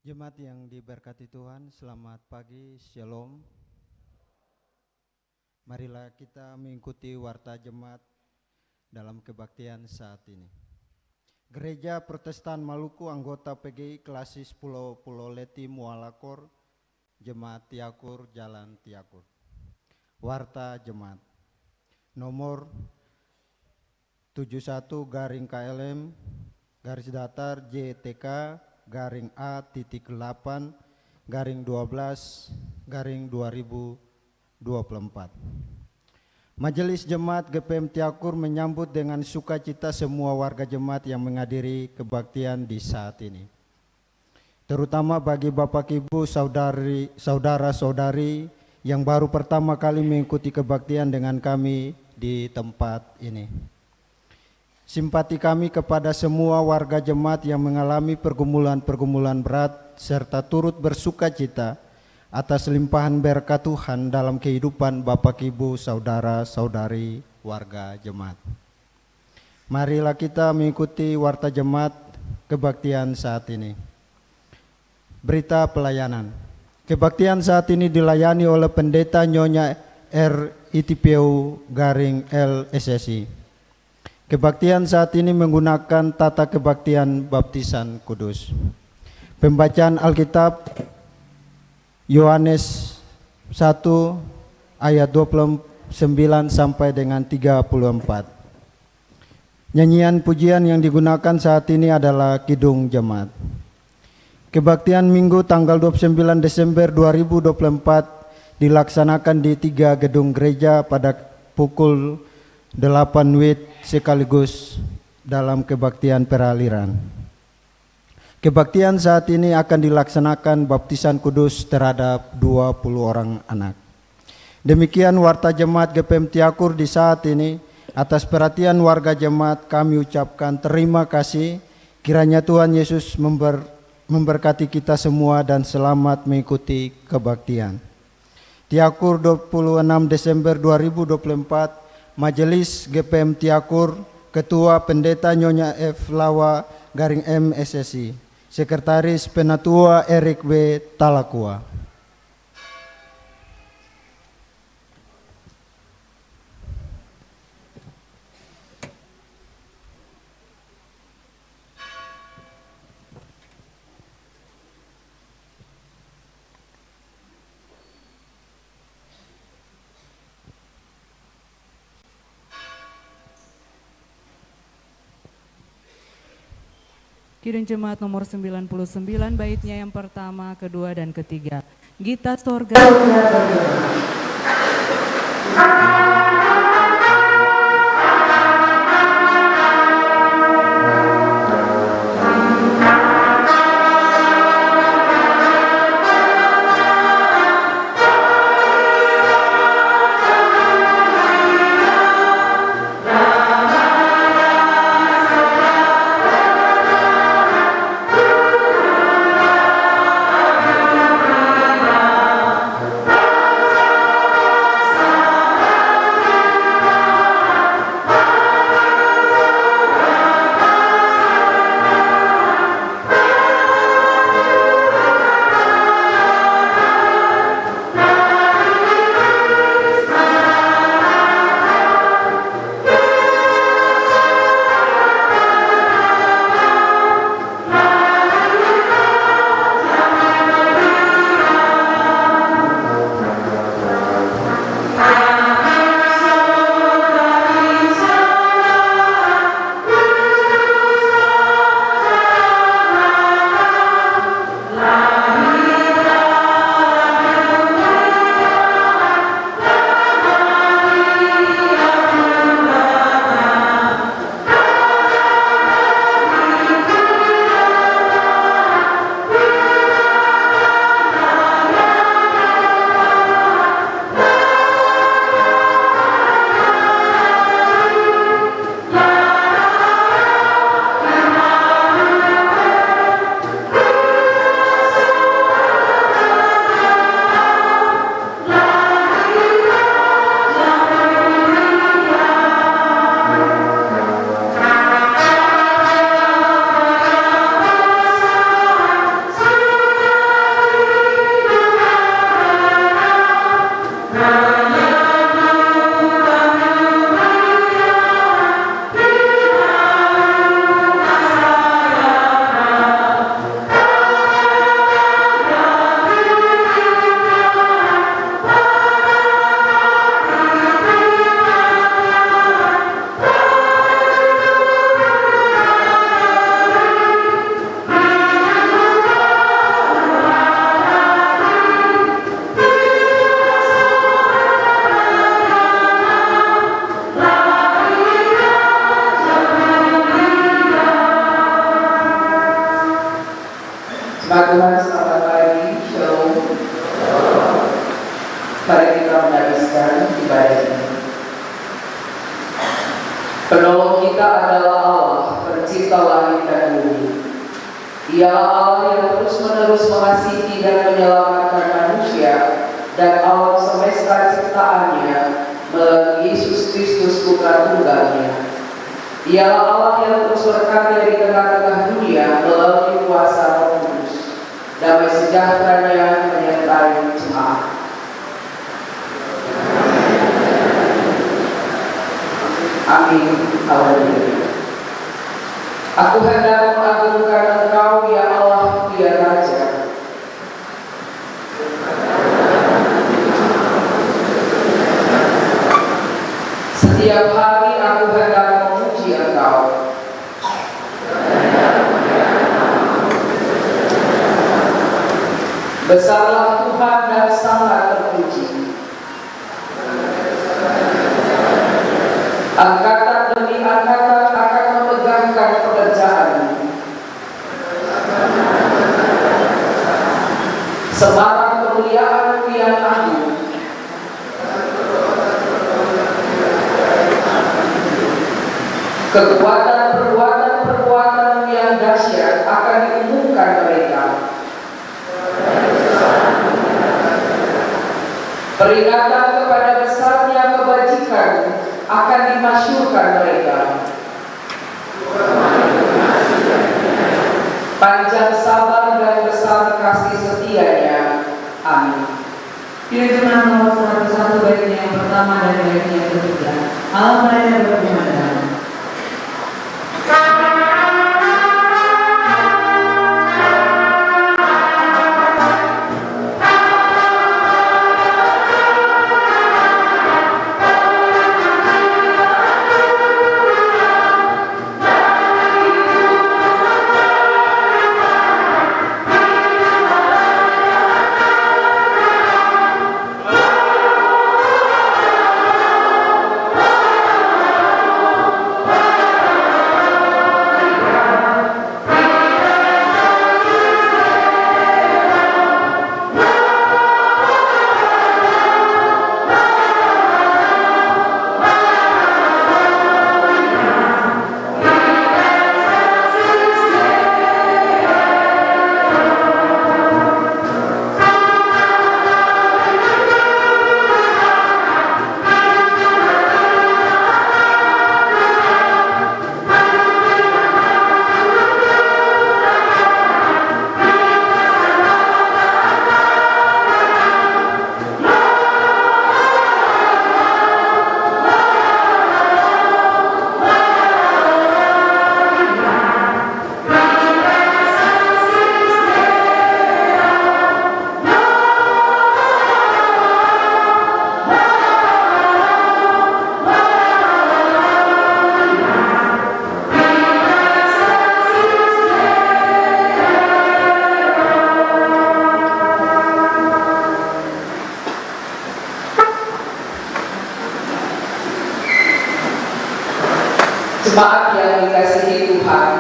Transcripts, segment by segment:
Jemaat yang diberkati Tuhan, selamat pagi, Shalom. Marilah kita mengikuti warta jemaat dalam kebaktian saat ini. Gereja Protestan Maluku, anggota PGI Klasis Pulau Leti Mualakor, Jemaat Tiakur, Jalan Tiakur. Warta jemaat nomor 71 garing KLM garis datar JTK garing A.8 garing 12 garing 2024. Majelis Jemaat GPM Tiakur menyambut dengan sukacita semua warga jemaat yang menghadiri kebaktian di saat ini. Terutama bagi Bapak Ibu saudara-saudari yang baru pertama kali mengikuti kebaktian dengan kami di tempat ini. Simpati kami kepada semua warga jemaat yang mengalami pergumulan-pergumulan berat serta turut bersukacita atas limpahan berkat Tuhan dalam kehidupan Bapak Ibu saudara-saudari warga jemaat. Marilah kita mengikuti warta jemaat kebaktian saat ini. Berita pelayanan. Kebaktian saat ini dilayani oleh Pendeta Nyonya RITPU garing LSSI. Kebaktian saat ini menggunakan tata kebaktian baptisan kudus. Pembacaan Alkitab Yohanes 1 ayat 29 sampai dengan 34. Nyanyian pujian yang digunakan saat ini adalah Kidung Jemaat. Kebaktian Minggu tanggal 29 Desember 2024 dilaksanakan di 3 gedung gereja pada pukul 8 WIB sekaligus dalam kebaktian peraliran. Kebaktian saat ini akan dilaksanakan baptisan kudus terhadap 20 orang anak. Demikian warta jemaat GPM Tiakur di saat ini. Atas perhatian warga jemaat kami ucapkan terima kasih. Kiranya Tuhan Yesus memberkati kita semua dan selamat mengikuti kebaktian. Tiakur 26 Desember 2024. Majelis GPM Tiakur, Ketua Pendeta Nyonya F. Lawa garing MSSI, Sekretaris Penatua Erik W. Talakua. Kidung Jemaat nomor 99, baitnya yang pertama, kedua, dan ketiga. Gita Sorga. Jemaat Tuhan, selamat pagi, Shalom. Mari kita meneruskan ibadah ini. Penolong kita adalah Allah, pencipta langit dan bumi. Ialah Allah yang terus-menerus mengasihi dan menyelamatkan manusia dan alam semesta ciptaannya melalui Yesus Kristus Putra Tunggalnya. Ialah Allah yang terus berkarya di tengah-tengah dunia melalui kuasa Roh Kudus. Damai sejahteranya menyertai jemaat. Amin. Haleluya. Aku hendak mengagungkan Engkau, ya Allah, ya Raja. Setiap hari aku hendak memuji Engkau. Besarlah Tuhan dan sangat terpuji. Angkatan demi angkatan akan memegangkan pekerjaan-Mu. Semarak kemuliaan-Mu yang agung. Perbuatan-perbuatan yang dahsyat akan diumumkan mereka. Peringatan kepada besarnya kebajikan akan dimasyhurkan mereka. Panjang sabar dan besar kasih setianya. Amin. Kiranya jemaat nomor 101 baitnya yang pertama dan baitnya yang ketiga. Allah mereka berkumandang. Jemaat yang dikasihi Tuhan,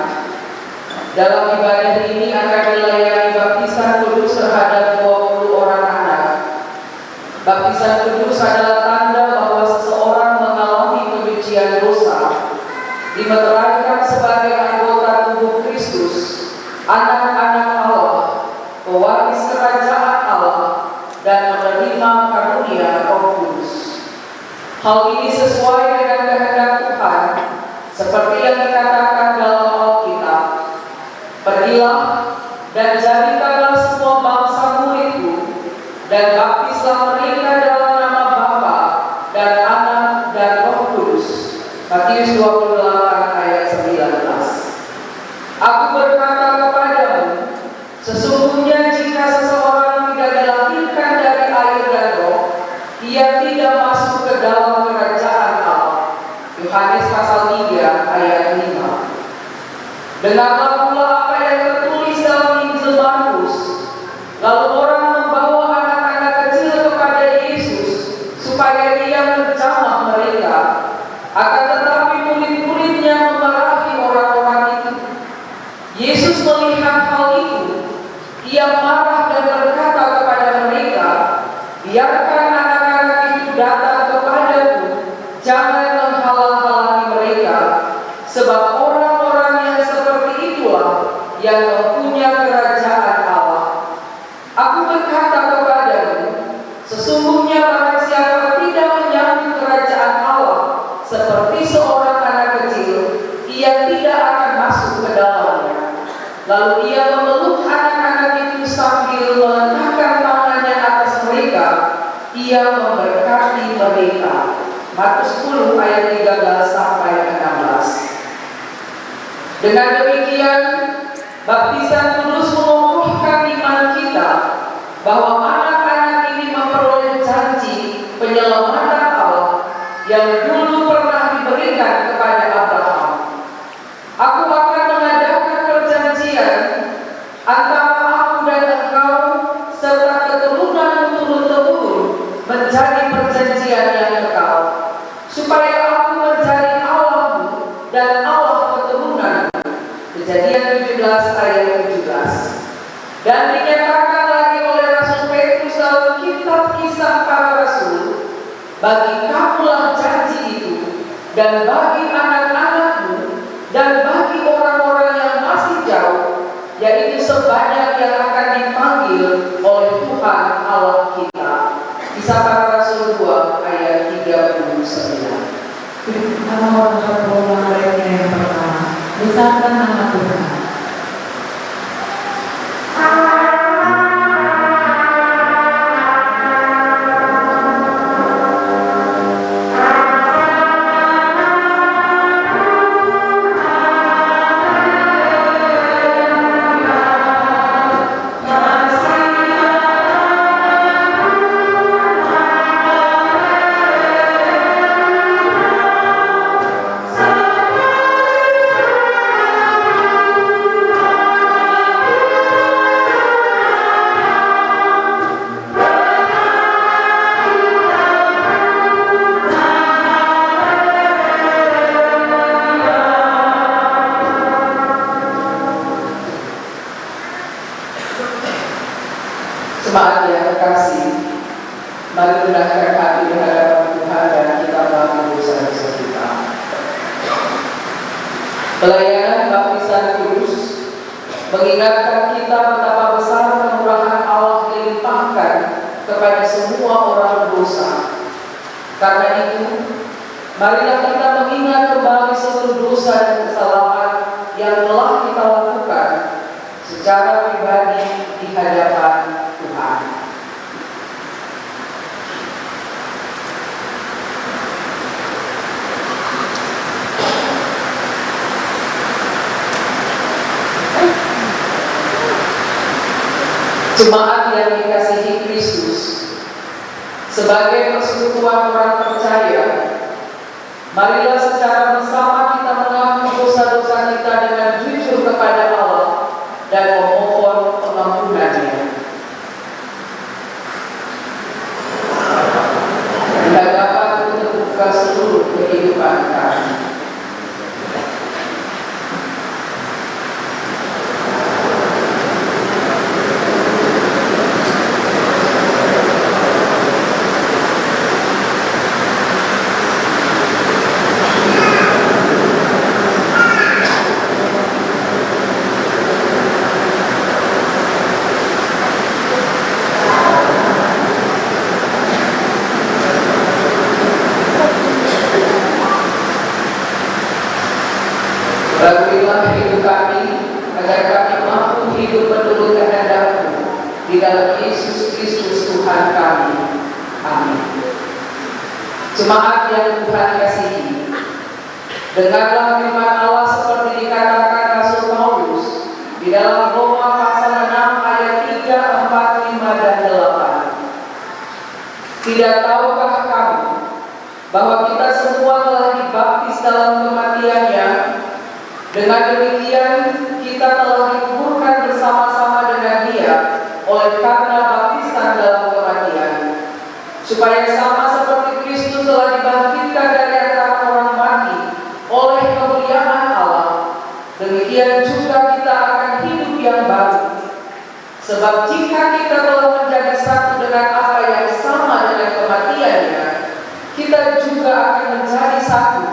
dalam ibadah ini akan dilayani baptisan kudus terhadap 20 orang anak. Baptisan kudus adalah tanda bahwa seseorang mengalami kebencian dosa, dimeteraikan sebagai anggota tubuh Kristus, anak-anak Allah, pewaris kerajaan Allah, dan menerima karunia Roh Kudus. Hal ini sesuai dengan kehendak Tuhan, seperti yang dikatakan dalam Alkitab. Pergilah dan jadikanlah semua bangsa muridku, dan baptislah mereka dalam nama Bapa dan Anak dan Roh Kudus. Matius 28 ayat 19. Aku berkata kepadamu, sesungguhnya jika seseorang tidak dilahirkan dari air dan roh, ia tidak masuk ke dalam kerajaan Allah. Yohanes pasal 3 ayat 5. Dengarlah pula apa yang tertulis dalam Injil Markus ia marah dan berkata kepada mereka, biarkan anak-anak itu datang kepadaku, jangan menghalang-halangi mereka, sebab orang-orang yang seperti itulah yang mempunyai kerajaan Allah. Aku berkata kepadamu, sesungguhnya barang siapa tidak menyambut kerajaan Allah seperti seorang anak kecil, ia tidak akan masuk ke dalamnya. Lalu ia memeluk anak-anak itu sambil meletakkan tangannya atas mereka, ia memberkati mereka. Matius 10 ayat 13 sampai 16. Dengan demikian, baptisan kudus mengokohkan iman kita bahwa anak-anak ini memperoleh janji penyelamatan Allah yang dulu pernah diberikan kepada Abraham. Aku akan mengadakan perjanjian antara aku dan engkau serta keturunanmu turun-temurun menjadi perjanjian yang kekal, supaya aku menjadi Allahmu dan Allah keturunanmu. Kejadian 17 ayat 17. Dan dinyatakan lagi oleh Rasul Petrus dalam kitab Kisah Para Rasul, bagi kamulah janji itu, dan bagi anak-anakmu, dan bagi orang-orang yang masih jauh, yaitu sebanyak yang akan dipanggil oleh Tuhan Allah kita. Kisah Para Rasul 2 ayat 39. Nama orang terpulang baiknya yang pertama, besarkan nama Tuhan. Jemaat yang terkasih, mari rendahkan hati di hadapan Tuhan dan kita mengaku dosa-dosa kita. Pelayanan baptisan kudus mengingatkan kita betapa besar kemurahan Allah dilimpahkan kepada semua orang berdosa. Karena itu, marilah kita mengingat kembali seluruh dosa dan kesalahan yang telah kita lakukan secara pribadi di hadapan Tuhan. Jemaat yang dikasihi Kristus, sebagai persekutuan orang percaya, marilah secara bersama kita mengaku dosa-dosa kita dengan jujur kepada Allah dan memohon pengampunannya. Di hadapan terbuka seluruh kehidupan kami. Berguna hidup kami, agar kami mampu hidup menurut kehendak-Mu di dalam Yesus Kristus Tuhan kami. Amin. Jemaat yang Tuhan kasihi, dengarlah firman Allah seperti dikatakan Rasul Paulus di dalam Roma pasal 6 ayat 3, 4, 5, dan 8. Tidak tahukah kamu bahwa kita semua telah dibaptis dalam kematian-Nya? Dengan demikian kita telah dikuburkan bersama-sama dengan Dia oleh karena baptisan dalam kematian, supaya sama seperti Kristus telah dibangkitkan dari antara orang mati oleh kemuliaan Allah, demikian juga kita akan hidup yang baru. Sebab jika kita telah menjadi satu dengan apa yang sama dengan kematiannya, kita juga akan menjadi satu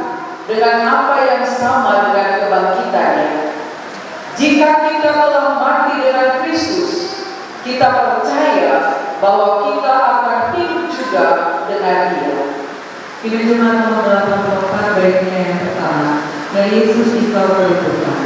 dengan apa yang sama dengan kebangkitannya. Jika kita telah mati dengan Kristus, kita percaya bahwa kita akan hidup juga dengan Dia. Kidung Jemaat nomor 84 baitnya yang pertama. Ya Yesus, Engkau berdoa.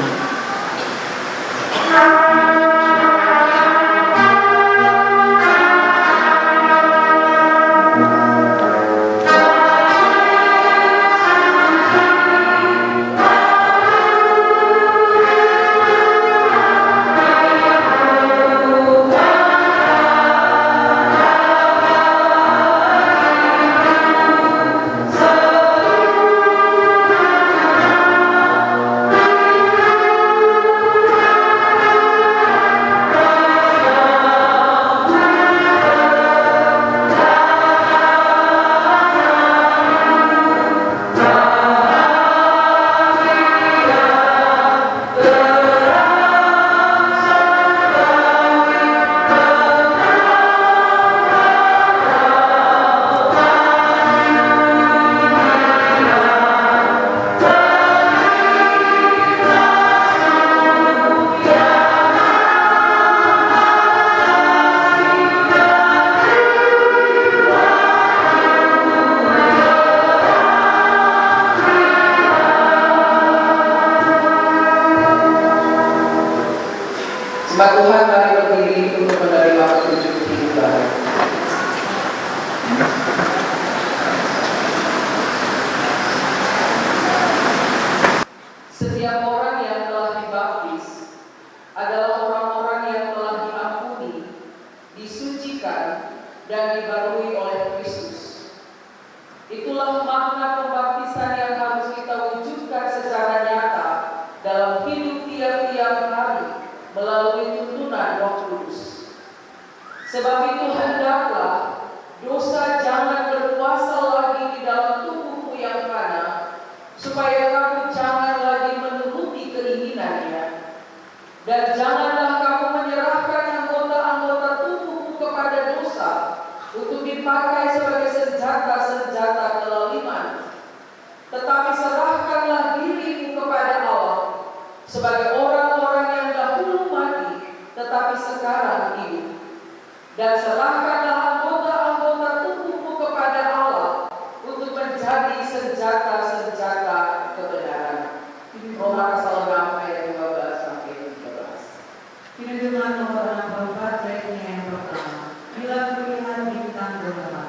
Jemaat Tuhan, mari berdiri untuk menerima petunjuk kehidupan. Setiap orang yang telah dibaptis adalah orang-orang yang telah diampuni, disucikan, dan dibarui oleh Kristus. Itulah makna pembaptisan yang harus kita wujudkan secara nyata dalam hidup tiap-tiap hari melalui tuntunan Roh Kudus. Sebab itu hendaklah dosa jangan berkuasa lagi di dalam tubuhmu yang fana, supaya kamu jangan lagi menuruti keinginannya. Dan janganlah kamu menyerahkan anggota-anggota tubuhmu kepada dosa untuk dipakai sebagai senjata-senjata kelaliman. Tetapi serahkanlah dirimu kepada Allah sebagai orang-orang yang dahulu mati, tetapi sekarang hidup. Dan serahkanlah anggota-anggota tubuhmu kepada Allah untuk menjadi senjata-senjata kebenaran. Roma pasal 6 ayat 12 sampai 13. Kidung Jemaat nomor 64 baitnya yang pertama. Bila kulihat bintang bermata.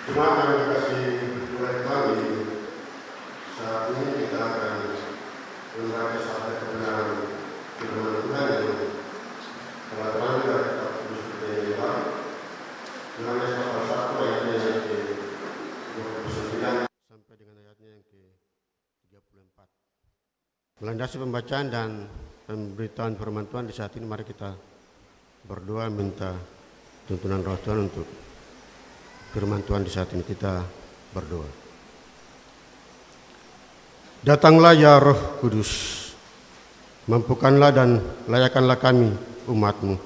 Jemaat yang dikasih oleh kami, saat ini kita akan membaca sabda kebenaran firman Tuhan yang telah terambil dari kitab Kudus kita yang Yohanes pasal 1 ayatnya yang ke-13 Melandasi pembacaan dan pemberitaan firman Tuhan di saat ini, mari kita berdoa minta tuntunan Roh Tuhan untuk firman Tuhan di saat ini. Kita berdoa. Datanglah ya Roh Kudus, mampukanlah dan layakkanlah kami umat-Mu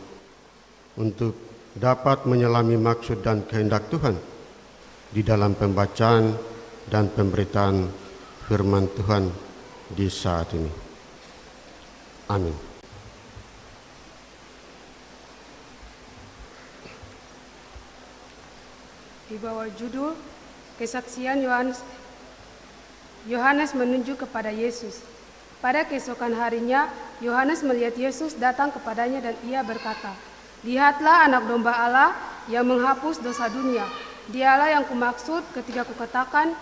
untuk dapat menyelami maksud dan kehendak Tuhan di dalam pembacaan dan pemberitaan firman Tuhan di saat ini. Amin. Di bawah judul Kesaksian Yohanes menunjuk kepada Yesus. Pada keesokan harinya, Yohanes melihat Yesus datang kepadanya dan ia berkata, "Lihatlah anak domba Allah yang menghapus dosa dunia. Dialah yang kumaksud ketika kukatakan,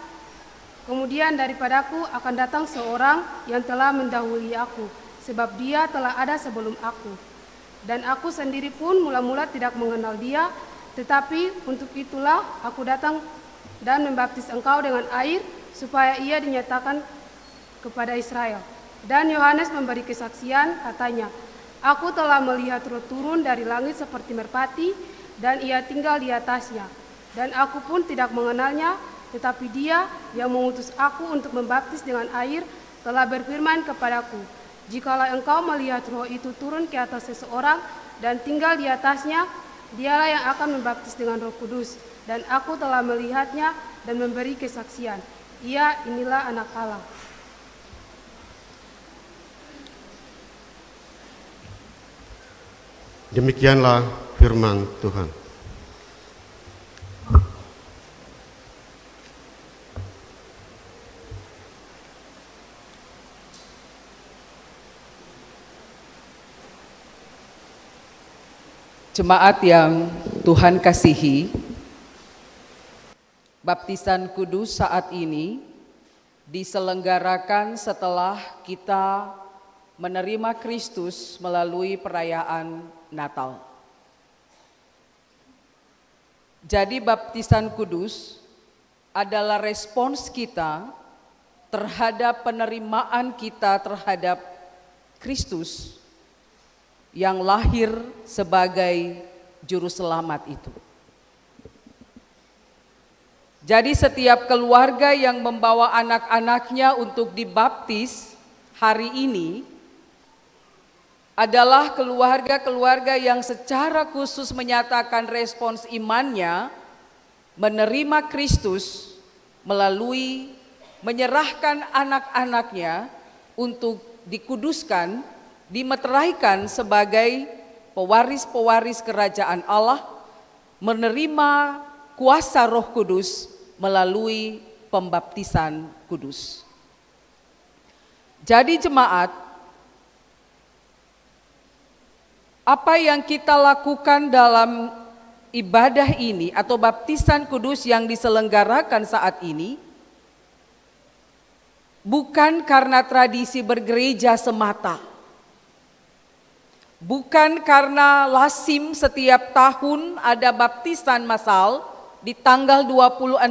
kemudian daripadaku akan datang seorang yang telah mendahului aku, sebab dia telah ada sebelum aku. Dan aku sendiri pun mula-mula tidak mengenal dia, tetapi untuk itulah aku datang dan membaptis engkau dengan air, supaya ia dinyatakan kepada Israel." Dan Yohanes memberi kesaksian, katanya, "Aku telah melihat Roh turun dari langit seperti merpati, dan ia tinggal di atasnya. Dan aku pun tidak mengenalnya, tetapi dia yang mengutus aku untuk membaptis dengan air telah berfirman kepadaku, jikalau engkau melihat Roh itu turun ke atas seseorang dan tinggal di atasnya, dialah yang akan membaptis dengan Roh Kudus. Dan aku telah melihatnya dan memberi kesaksian. Inilah anak Allah." Demikianlah firman Tuhan. Jemaat yang Tuhan kasihi, baptisan kudus saat ini diselenggarakan setelah kita menerima Kristus melalui perayaan Natal. Jadi baptisan kudus adalah respons kita terhadap penerimaan kita terhadap Kristus yang lahir sebagai juru selamat itu. Jadi setiap keluarga yang membawa anak-anaknya untuk dibaptis hari ini adalah keluarga-keluarga yang secara khusus menyatakan respons imannya menerima Kristus melalui menyerahkan anak-anaknya untuk dikuduskan, dimeteraikan sebagai pewaris-pewaris kerajaan Allah, menerima kuasa Roh Kudus melalui pembaptisan kudus. Jadi jemaat, apa yang kita lakukan dalam ibadah ini atau baptisan kudus yang diselenggarakan saat ini bukan karena tradisi bergereja semata. Bukan karena lazim setiap tahun ada baptisan massal di tanggal 26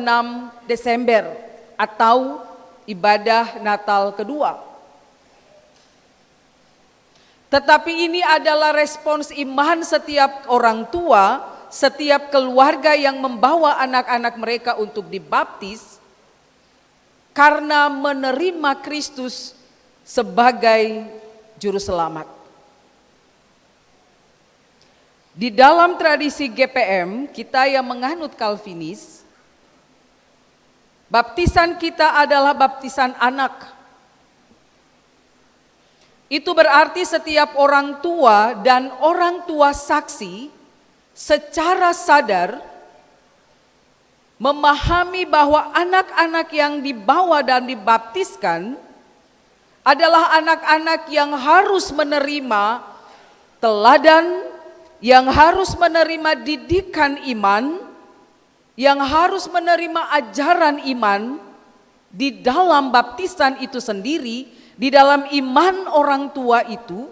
Desember atau ibadah Natal kedua. Tetapi ini adalah respons iman setiap orang tua, setiap keluarga yang membawa anak-anak mereka untuk dibaptis karena menerima Kristus sebagai juru selamat. Di dalam tradisi GPM, kita yang menganut Calvinis, baptisan kita adalah baptisan anak. Itu berarti setiap orang tua dan orang tua saksi secara sadar memahami bahwa anak-anak yang dibawa dan dibaptiskan adalah anak-anak yang harus menerima teladan, yang harus menerima didikan iman, yang harus menerima ajaran iman di dalam baptisan itu sendiri, di dalam iman orang tua itu,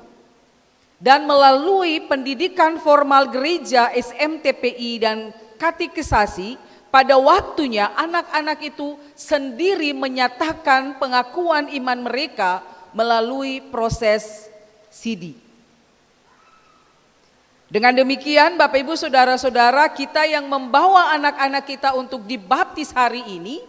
dan melalui pendidikan formal gereja SMTPI dan katekisasi, pada waktunya anak-anak itu sendiri menyatakan pengakuan iman mereka melalui proses sidi. Dengan demikian Bapak Ibu Saudara-saudara, kita yang membawa anak-anak kita untuk dibaptis hari ini,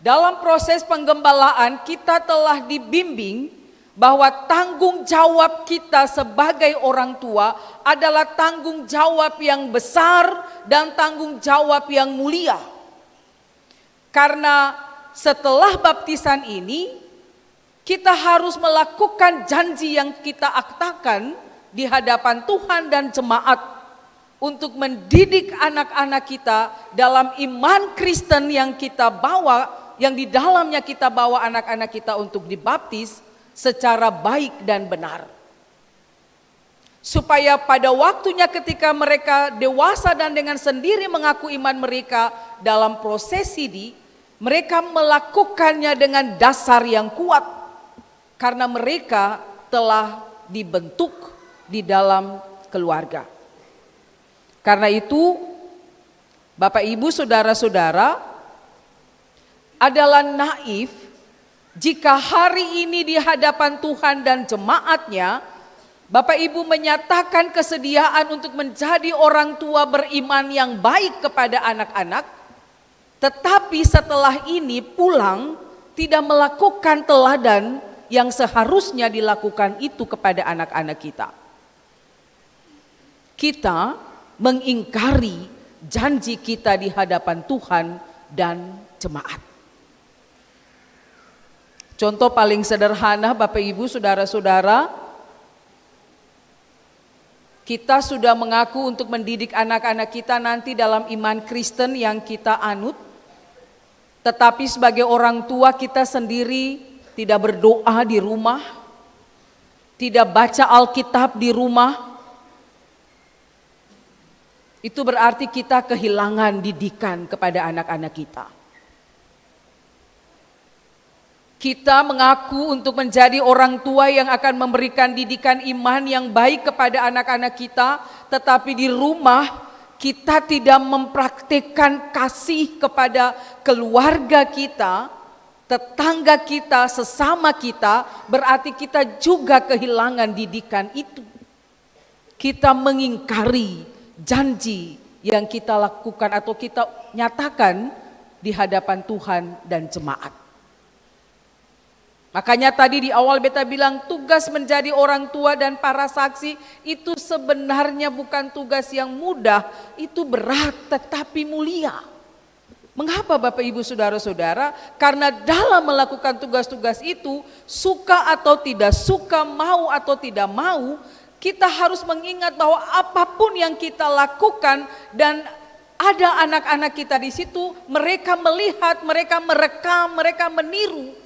dalam proses penggembalaan kita telah dibimbing bahwa tanggung jawab kita sebagai orang tua adalah tanggung jawab yang besar dan tanggung jawab yang mulia. Karena setelah baptisan ini, kita harus melakukan janji yang kita aktakan di hadapan Tuhan dan jemaat untuk mendidik anak-anak kita dalam iman Kristen yang kita bawa, yang di dalamnya kita bawa anak-anak kita untuk dibaptis secara baik dan benar. Supaya pada waktunya ketika mereka dewasa dan dengan sendiri mengaku iman mereka dalam proses sidi, mereka melakukannya dengan dasar yang kuat. Karena mereka telah dibentuk di dalam keluarga. Karena itu, Bapak Ibu Saudara-saudara, adalah naif jika hari ini di hadapan Tuhan dan jemaatnya, Bapak Ibu menyatakan kesediaan untuk menjadi orang tua beriman yang baik kepada anak-anak, tetapi setelah ini pulang tidak melakukan teladan yang seharusnya dilakukan itu kepada anak-anak kita. Kita mengingkari janji kita di hadapan Tuhan dan jemaat. Contoh paling sederhana Bapak Ibu Saudara-saudara, kita sudah mengaku untuk mendidik anak-anak kita nanti dalam iman Kristen yang kita anut, tetapi sebagai orang tua kita sendiri tidak berdoa di rumah, tidak baca Alkitab di rumah. Itu berarti kita kehilangan didikan kepada anak-anak kita. Kita mengaku untuk menjadi orang tua yang akan memberikan didikan iman yang baik kepada anak-anak kita, tetapi di rumah kita tidak mempraktikkan kasih kepada keluarga kita, tetangga kita, sesama kita, berarti kita juga kehilangan didikan itu. Kita mengingkari janji yang kita lakukan atau kita nyatakan di hadapan Tuhan dan jemaat. Makanya tadi di awal beta bilang tugas menjadi orang tua dan para saksi itu sebenarnya bukan tugas yang mudah, itu berat tetapi mulia. Mengapa Bapak Ibu Saudara-saudara? Karena dalam melakukan tugas-tugas itu, suka atau tidak suka, mau atau tidak mau, kita harus mengingat bahwa apapun yang kita lakukan dan ada anak-anak kita di situ, mereka melihat, mereka merekam, mereka meniru.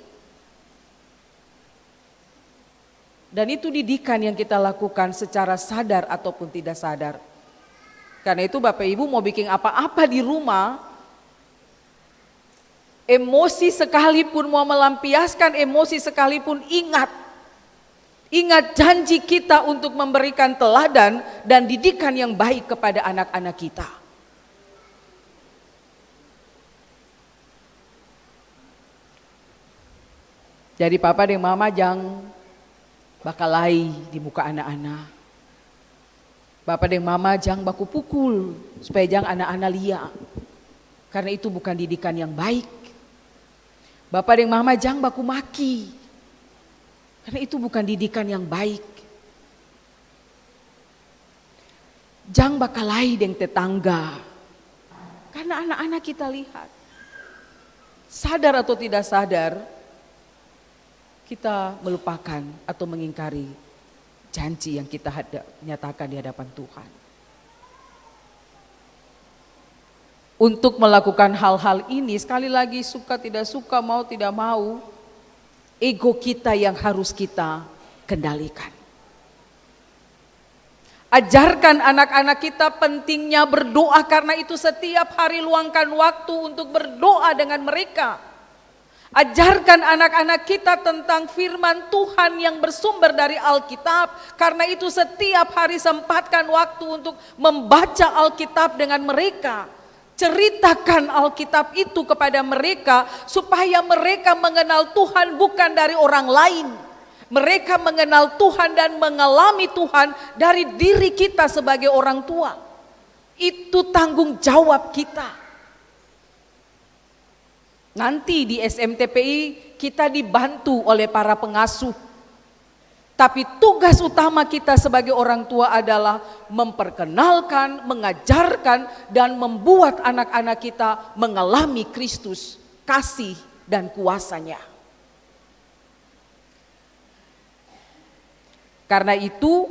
Dan itu didikan yang kita lakukan secara sadar ataupun tidak sadar. Karena itu Bapak Ibu mau bikin apa-apa di rumah, emosi sekalipun, mau melampiaskan emosi sekalipun, ingat janji kita untuk memberikan teladan dan didikan yang baik kepada anak-anak kita. Jadi Papa dan Mama jangan bakalai di muka anak-anak. Bapak dan Mama jangan baku pukul supaya jangan anak-anak lihat. Karena itu bukan didikan yang baik. Bapak dan Mama jangan baku maki. Karena itu bukan didikan yang baik. Jangan bakalai dengan tetangga. Karena anak-anak kita lihat. Sadar atau tidak sadar, kita melupakan atau mengingkari janji yang kita nyatakan di hadapan Tuhan. Untuk melakukan hal-hal ini, sekali lagi suka tidak suka, mau tidak mau, ego kita yang harus kita kendalikan. Ajarkan anak-anak kita pentingnya berdoa, karena itu setiap hari luangkan waktu untuk berdoa dengan mereka. Ajarkan anak-anak kita tentang firman Tuhan yang bersumber dari Alkitab. Karena itu setiap hari sempatkan waktu untuk membaca Alkitab dengan mereka. Ceritakan Alkitab itu kepada mereka supaya mereka mengenal Tuhan bukan dari orang lain. Mereka mengenal Tuhan dan mengalami Tuhan dari diri kita sebagai orang tua. Itu tanggung jawab kita. Nanti di SMTPI kita dibantu oleh para pengasuh. Tapi tugas utama kita sebagai orang tua adalah memperkenalkan, mengajarkan, dan membuat anak-anak kita mengalami Kristus, kasih dan kuasanya. Karena itu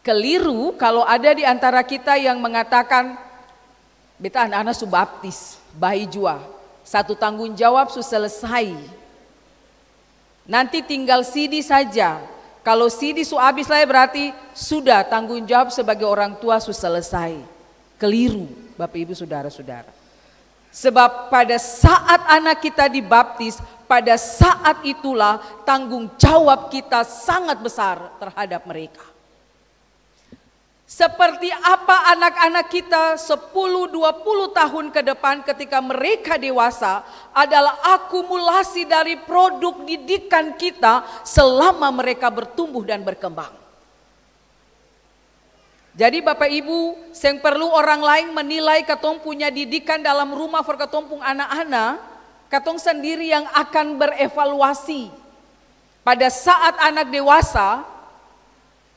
keliru kalau ada di antara kita yang mengatakan, beta anak-anak su baptis, bayi jua, satu tanggung jawab su selesai. Nanti tinggal CD saja. Kalau CD su habis lah berarti sudah tanggung jawab sebagai orang tua su selesai. Keliru Bapak Ibu Saudara-saudara. Sebab pada saat anak kita dibaptis, pada saat itulah tanggung jawab kita sangat besar terhadap mereka. Seperti apa anak-anak kita 10-20 tahun ke depan ketika mereka dewasa adalah akumulasi dari produk didikan kita selama mereka bertumbuh dan berkembang. Jadi Bapak Ibu, yang perlu orang lain menilai katong punya didikan dalam rumah for katong pung anak-anak, katong sendiri yang akan berevaluasi. Pada saat anak dewasa,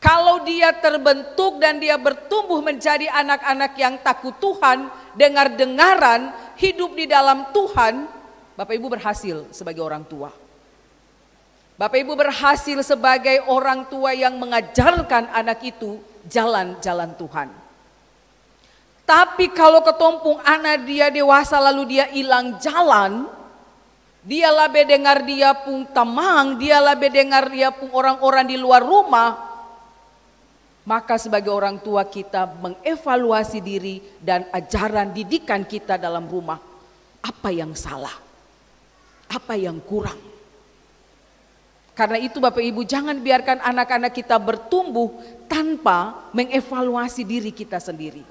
kalau dia terbentuk dan dia bertumbuh menjadi anak-anak yang takut Tuhan, dengar-dengaran, hidup di dalam Tuhan, Bapak Ibu berhasil sebagai orang tua. Bapak Ibu berhasil sebagai orang tua yang mengajarkan anak itu jalan-jalan Tuhan. Tapi kalau ketompung anak dia dewasa lalu dia hilang jalan, dia labe dengar dia pun tamang, dia labe dengar dia pun orang-orang di luar rumah, maka sebagai orang tua kita mengevaluasi diri dan ajaran didikan kita dalam rumah. Apa yang salah? Apa yang kurang? Karena itu Bapak Ibu jangan biarkan anak-anak kita bertumbuh tanpa mengevaluasi diri kita sendiri.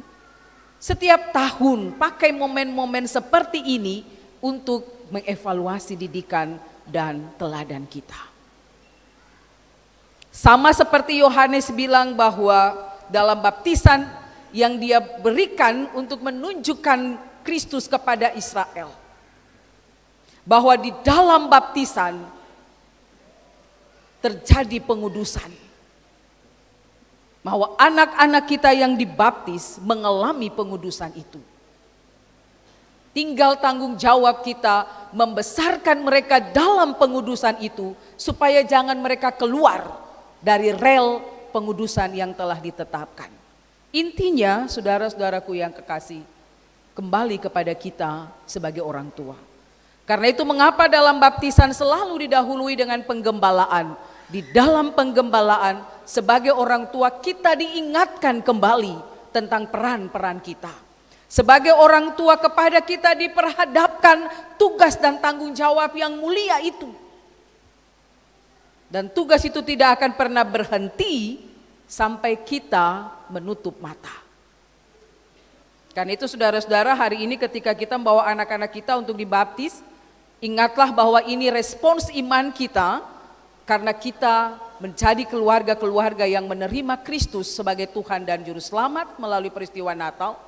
Setiap tahun pakai momen-momen seperti ini untuk mengevaluasi didikan dan teladan kita. Sama seperti Yohanes bilang bahwa dalam baptisan yang dia berikan untuk menunjukkan Kristus kepada Israel. Bahwa di dalam baptisan terjadi pengudusan. Bahwa anak-anak kita yang dibaptis mengalami pengudusan itu. Tinggal tanggung jawab kita membesarkan mereka dalam pengudusan itu supaya jangan mereka keluar dari rel pengudusan yang telah ditetapkan. Intinya saudara-saudaraku yang kekasih, kembali kepada kita sebagai orang tua. Karena itu mengapa dalam baptisan selalu didahului dengan penggembalaan. Di dalam penggembalaan sebagai orang tua kita diingatkan kembali tentang peran-peran kita. Sebagai orang tua kepada kita diperhadapkan tugas dan tanggung jawab yang mulia itu. Dan tugas itu tidak akan pernah berhenti sampai kita menutup mata. Karena itu saudara-saudara hari ini ketika kita membawa anak-anak kita untuk dibaptis, ingatlah bahwa ini respons iman kita karena kita menjadi keluarga-keluarga yang menerima Kristus sebagai Tuhan dan Juru Selamat melalui peristiwa Natal.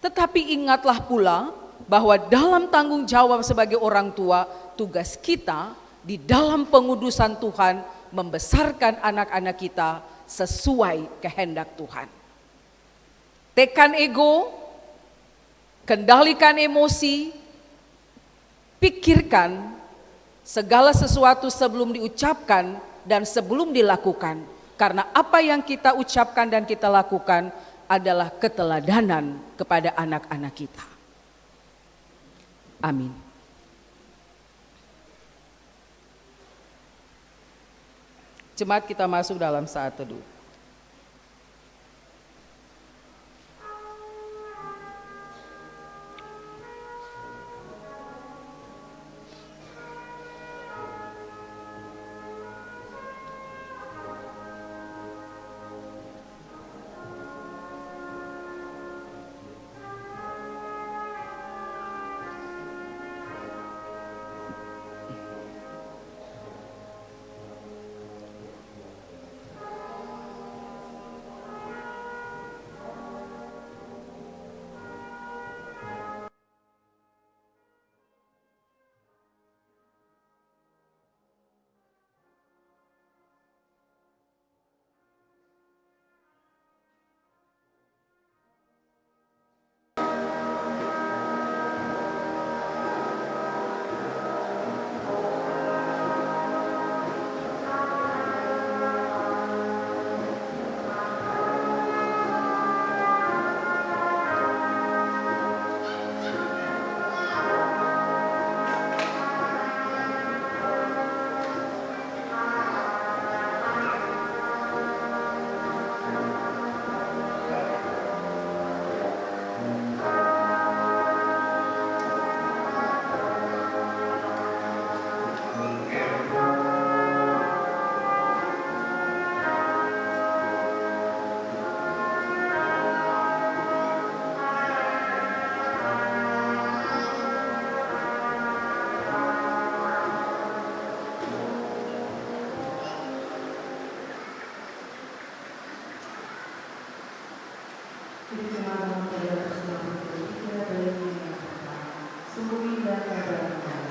Tetapi ingatlah pula bahwa dalam tanggung jawab sebagai orang tua, tugas kita di dalam pengudusan Tuhan membesarkan anak-anak kita sesuai kehendak Tuhan. Tekan ego, kendalikan emosi, pikirkan segala sesuatu sebelum diucapkan dan sebelum dilakukan. Karena apa yang kita ucapkan dan kita lakukan adalah keteladanan kepada anak-anak kita. Amin. Jemaat kita masuk dalam saat teduh. jemaat nomor 393 baiknya yang pertama. Sungguh indah kabar Engkau.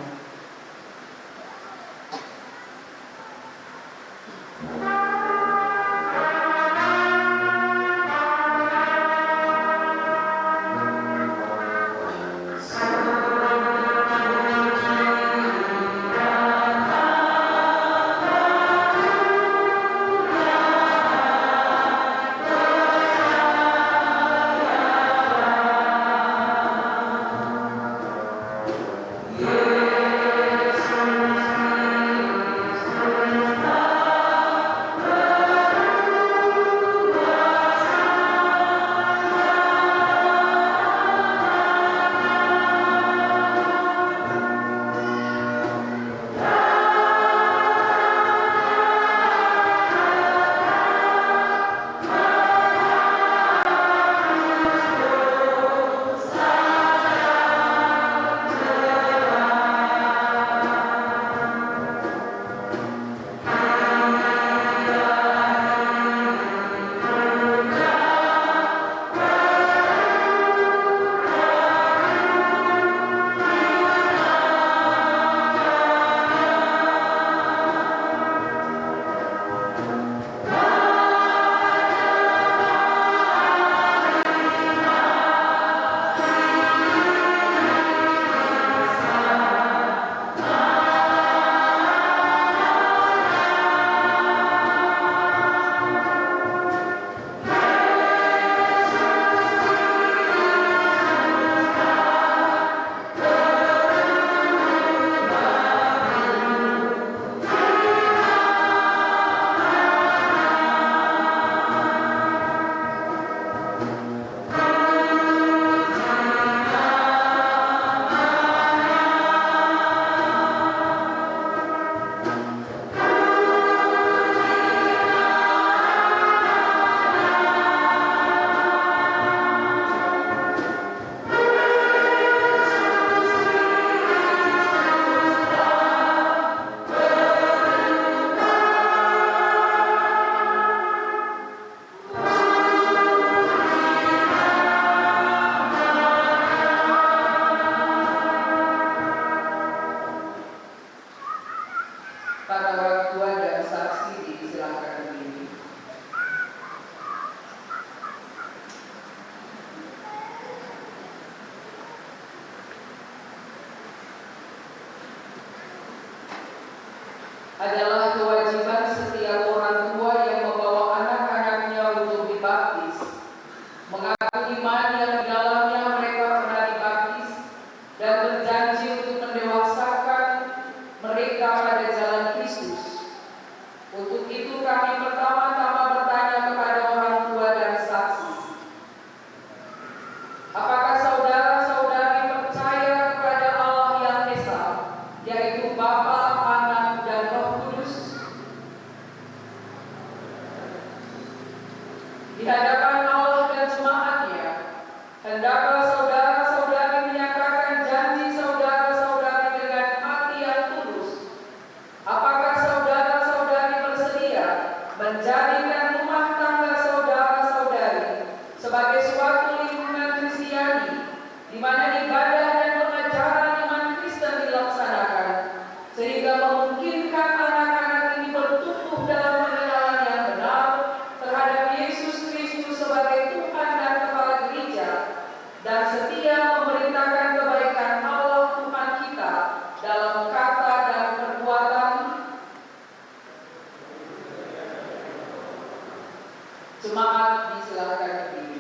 Para orang tua dan saksi disilahkan berdiri. Adalah kewajiban setiap orang tua yang membawa anak-anaknya untuk dibaptis, mengaku iman yang di dalamnya mereka pernah dibaptis, dan berjanji untuk mendewasakan mereka pada jalan Kristus. Untuk itu kami pertama-tama bertanya kepada orang tua dan saksi. Apakah saudara-saudari percaya kepada Allah yang Esa, yaitu Bapa, Anak, dan Roh Kudus? Di hadapan Allah dan jemaatnya, hendaklah saudara-saudari menyatakan janji saudara-saudari dengan hati yang tulus. Apakah saudara-saudari bersedia menjadikan rumah tangga saudara-saudari sebagai suatu lingkungan Kristiani di mana ibadah dan pengajaran iman Kristen dilaksanakan, sehingga memungkinkan anak-anak ini bertumbuh dalam pengenalan yang benar terhadap Yesus Kristus sebagai Tuhan dan Kepala Gereja, dan setia memerintahkan kebaikan Allah Tuhan kita dalam kata dan perbuatan? Jemaat disilahkan berdiri.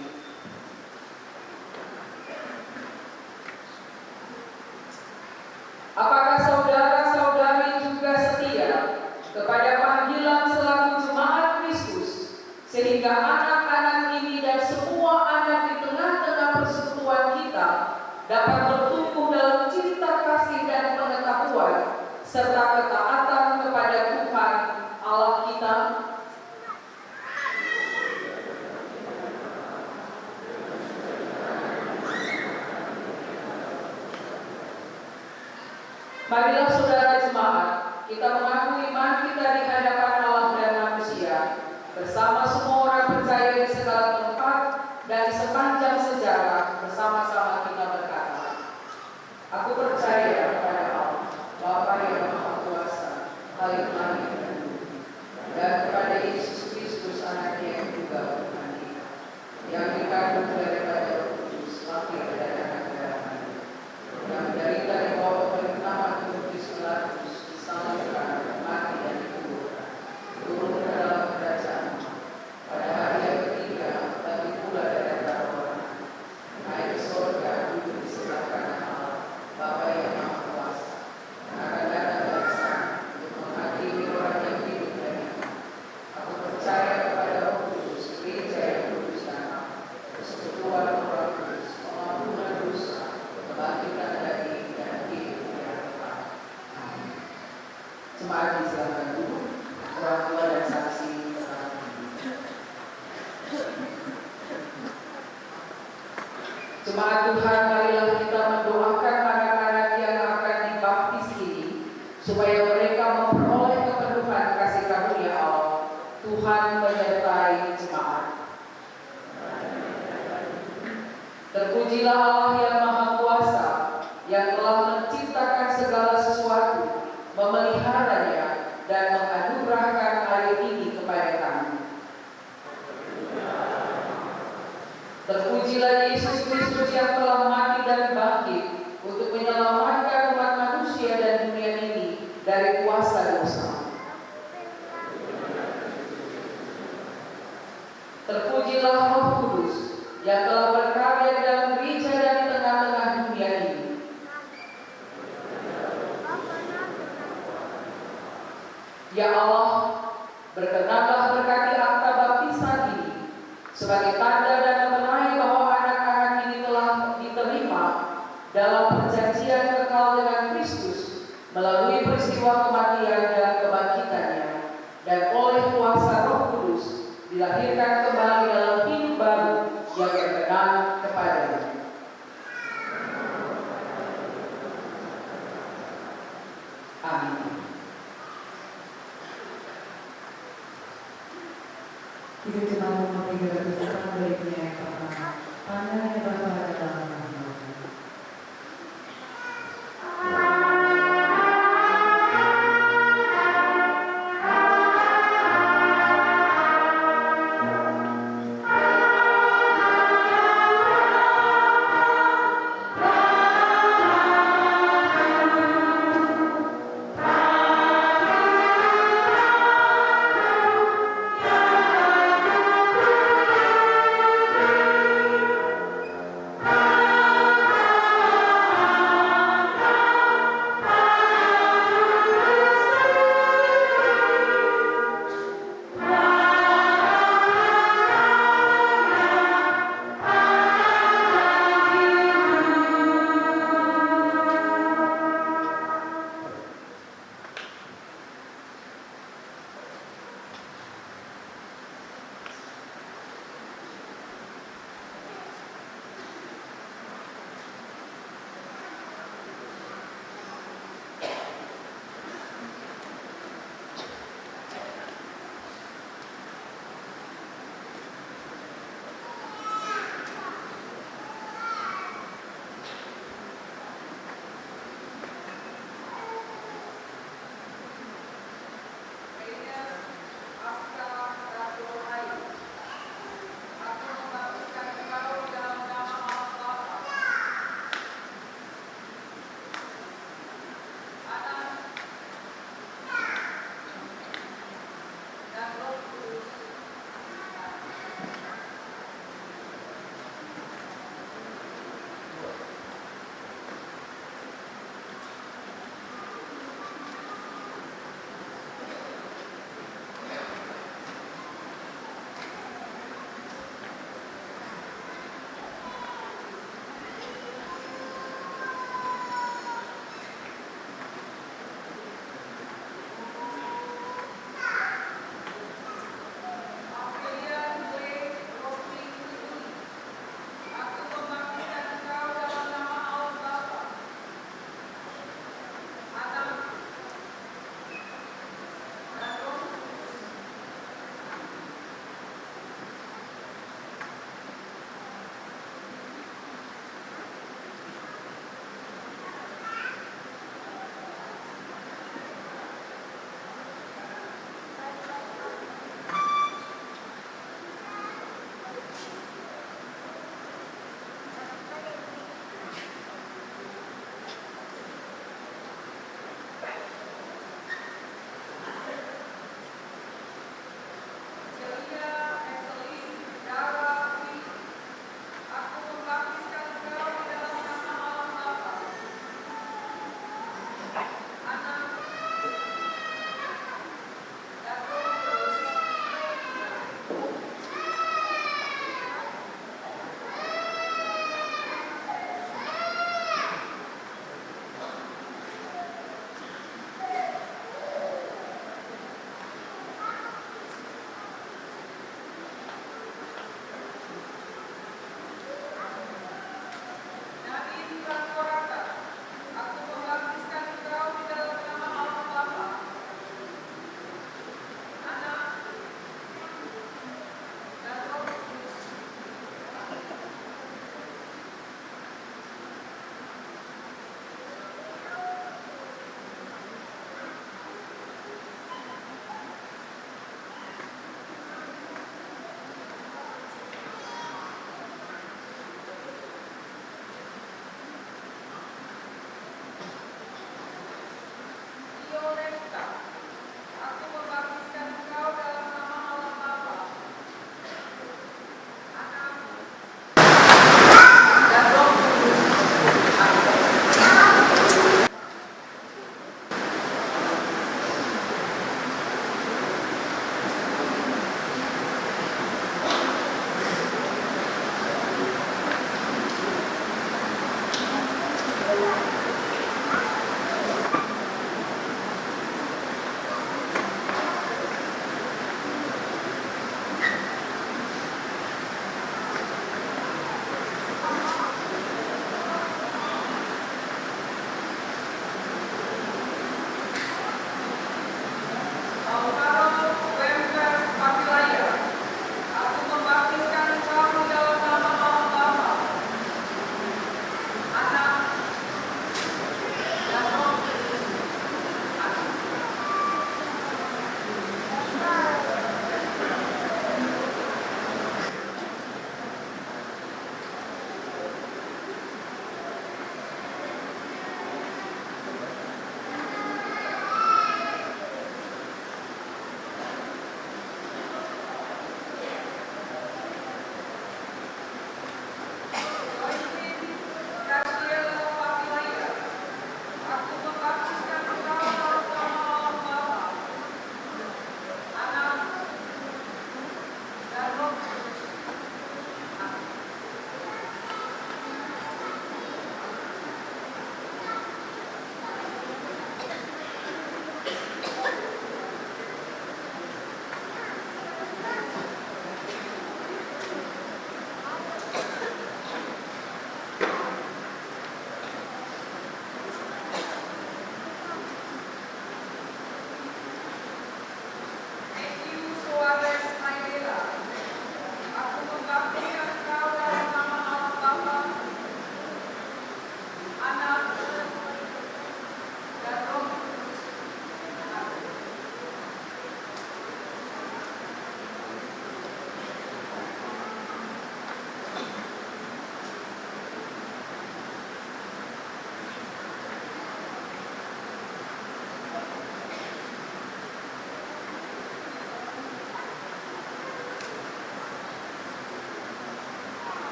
Apakah saudara-saudari juga setia kepada panggilan selaku jemaat Kristus, sehingga anak-anak ini dan semua anak di tengah-tengah persekutuan kita dapat bertumbuh dalam cinta kasih dan pengetahuan serta ketaatan kepada Tuhan Allah kita? Marilah saudara jemaat, kita mengaku iman kita di hadapan Allah dan manusia, bersama semua orang percaya di segala tempat dan di sepanjang Aku percaya kepada Allah, Bapa yang Maha Kuasa, Paling Langit dan Bumi, dan kepada Yesus Kristus anaknya yang juga Tuhan kita, yang dikandung daripada Roh Kudus, lahir dari anak darah Maria, yang menderita di bawah pemerintahan Pontius Pilatus, disalibkan, mati dan dikuburkan, turun ke dalam kerajaan, pada hari yang ketiga bangkit pula dari antara orang, naik ke surga, duduk di sebelah kanan Allah, Bapa yang Maha Kuasa, dan akan datang dari sana untuk menghakimi orang yang hidup dan mati. Aku percaya kepada Roh Kudus, gereja yang kudus dan am, persekutuan Roh Kudus, pengampunan dosa, kebangkitan dari dan hidup yang kekal. Amin. Jemaat disilakan duduk, orang tua dan saksi telah tiba. Jemaat Tuhan, marilah kita mendoakan anak-anak yang akan dibaptis ini, supaya mereka memperoleh kepenuhan kasih karunia Allah. Tuhan menyertai jemaat. Terpujilah Allah yang Maha Kuasa, yang telah menciptakan segala sesuatu, memeliharanya, dan menganugerahkan air ini kepada kami. Terpujilah Yesus Kristus yang telah mati dan bangkit untuk menyelamatkan umat manusia dan dunia ini dari kuasa dosa. Terpujilah Roh Kudus yang telah berkarya dalam gereja dan di tengah-tengah dunia ini. Ya Allah, berkenanlah berkati akta baptisan ini sebagai tanda dan memenuhi bahwa anak-anak ini telah diterima dalam perjanjian kekal dengan Kristus melalui peristiwa kematian dan kebangkitannya, dan oleh kuasa Roh Kudus dilahirkan kembali dalam hidup baru yang berkenan kepadanya. Amin. Kita jemaat nomor 308 baiknya yang pertama, pandangnya Bapa dalam rahmat. Amin.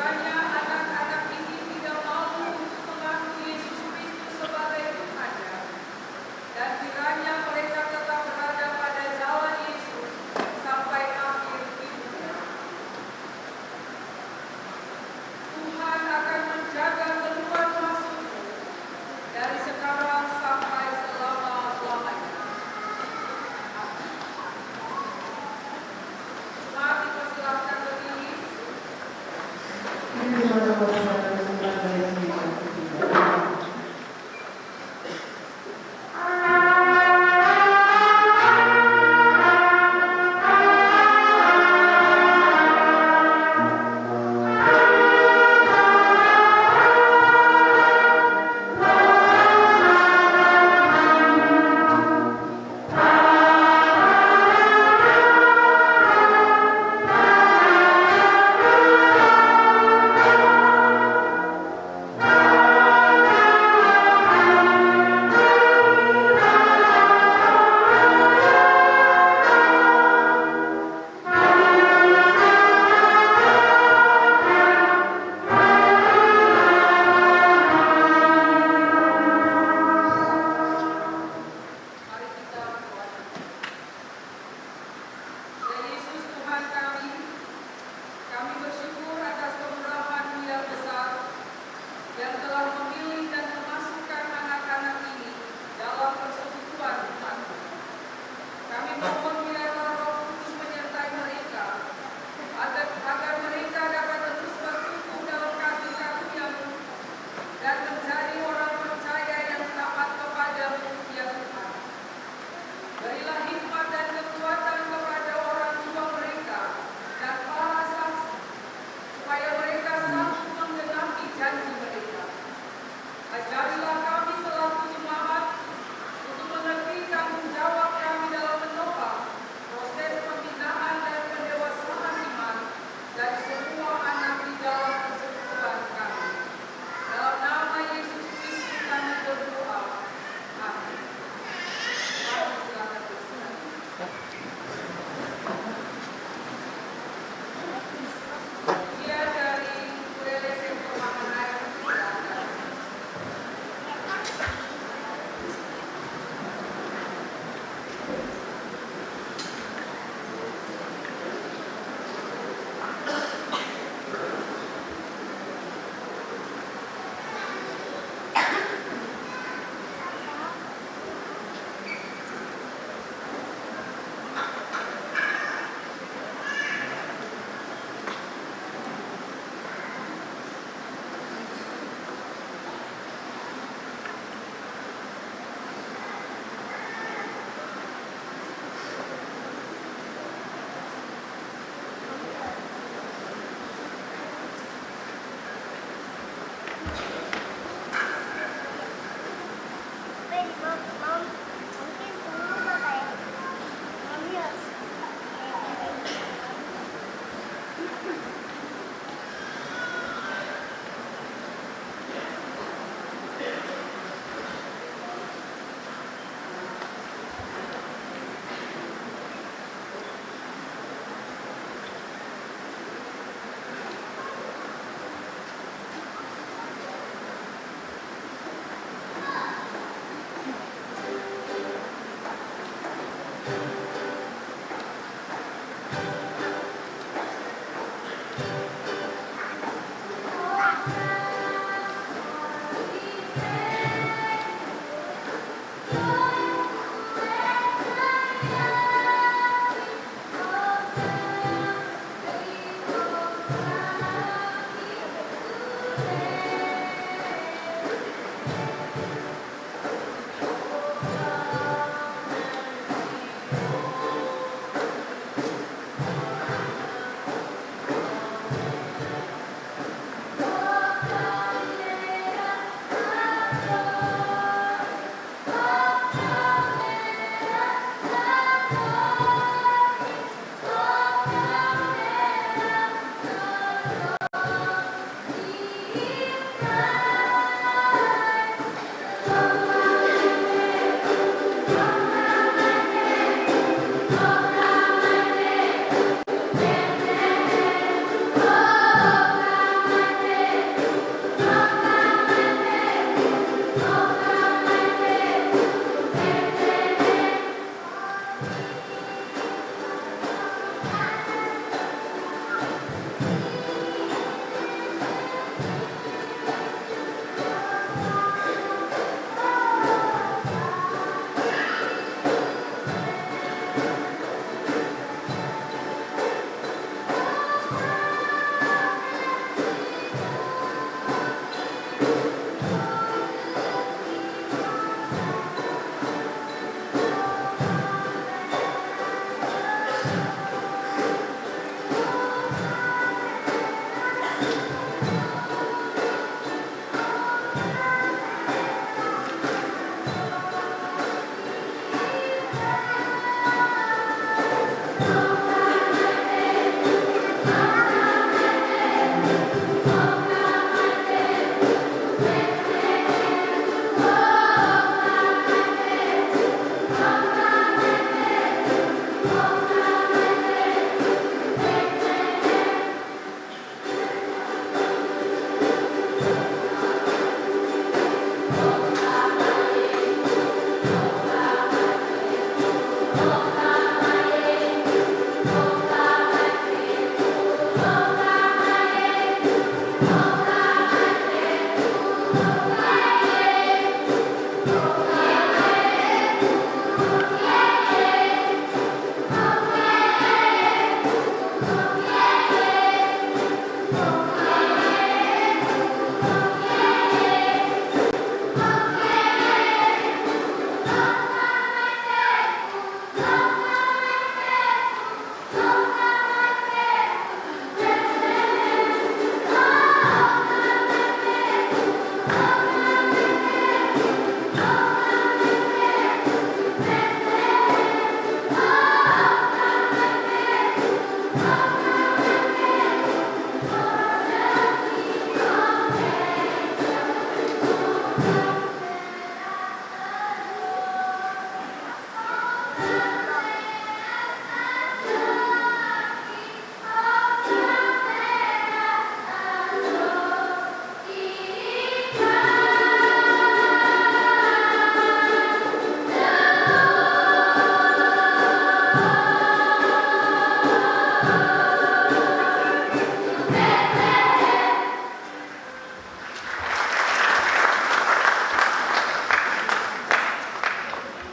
kiranya anak-anak ini tidak mampu untuk mengaku Yesus Kristus sebagai Tuhannya, dan kiranya mereka tetap berada pada jalan Yesus sampai akhir hidupnya. Tuhan akan menjaga keluar masukmu dari sekarang sampai selama-lamanya. Mari persilahkan berdiri.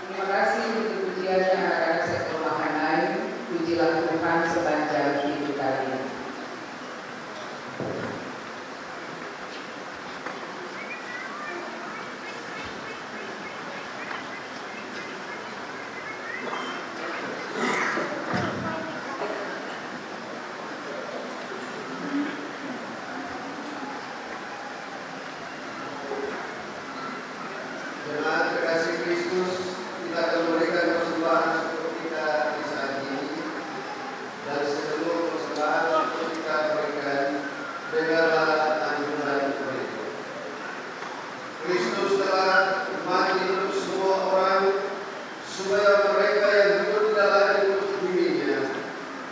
Terima kasih untuk pujiannya anak-anak Sekolah Mahanaim. Pujilah Tuhan sepanjang hidup kalian. Jemaat kekasih Kristus, kita akan memberikan persembahan untuk kita di saat ini, dan sebelum persembahan untuk kita berikan, dengarlah anjuran berikut. Kristus telah mati untuk semua orang, supaya mereka yang hidup tidak lagi untuk dirinya,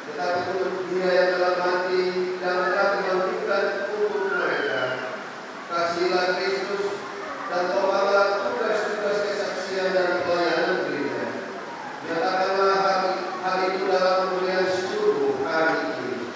tetapi untuk Dia yang telah mati dan telah dibangkitkan untuk mereka. Kasihilah Kristus dan tolonglah tugas-tugas kesaksian dan pelayanan gereja. Nyatakanlah hal itu dalam kemuliaan seluruh hari ini.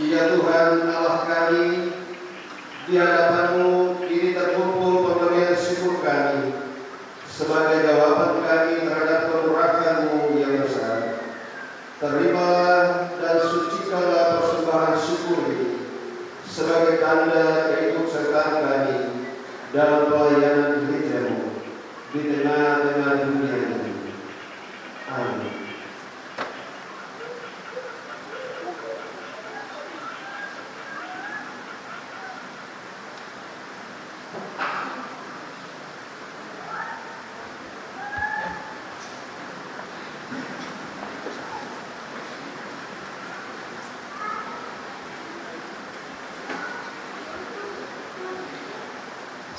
Ya Tuhan Allah kami, di hadapan-Mu kini terkumpul pemberian syukur kami sebagai jawaban kami terhadap kemurahan-Mu yang besar. Terimalah dan sucikanlah persembahan syukur ini sebagai tanda keikutsertaan kami dalam pelayanan gereja-Mu di tengah-tengah dunia ini. Amin.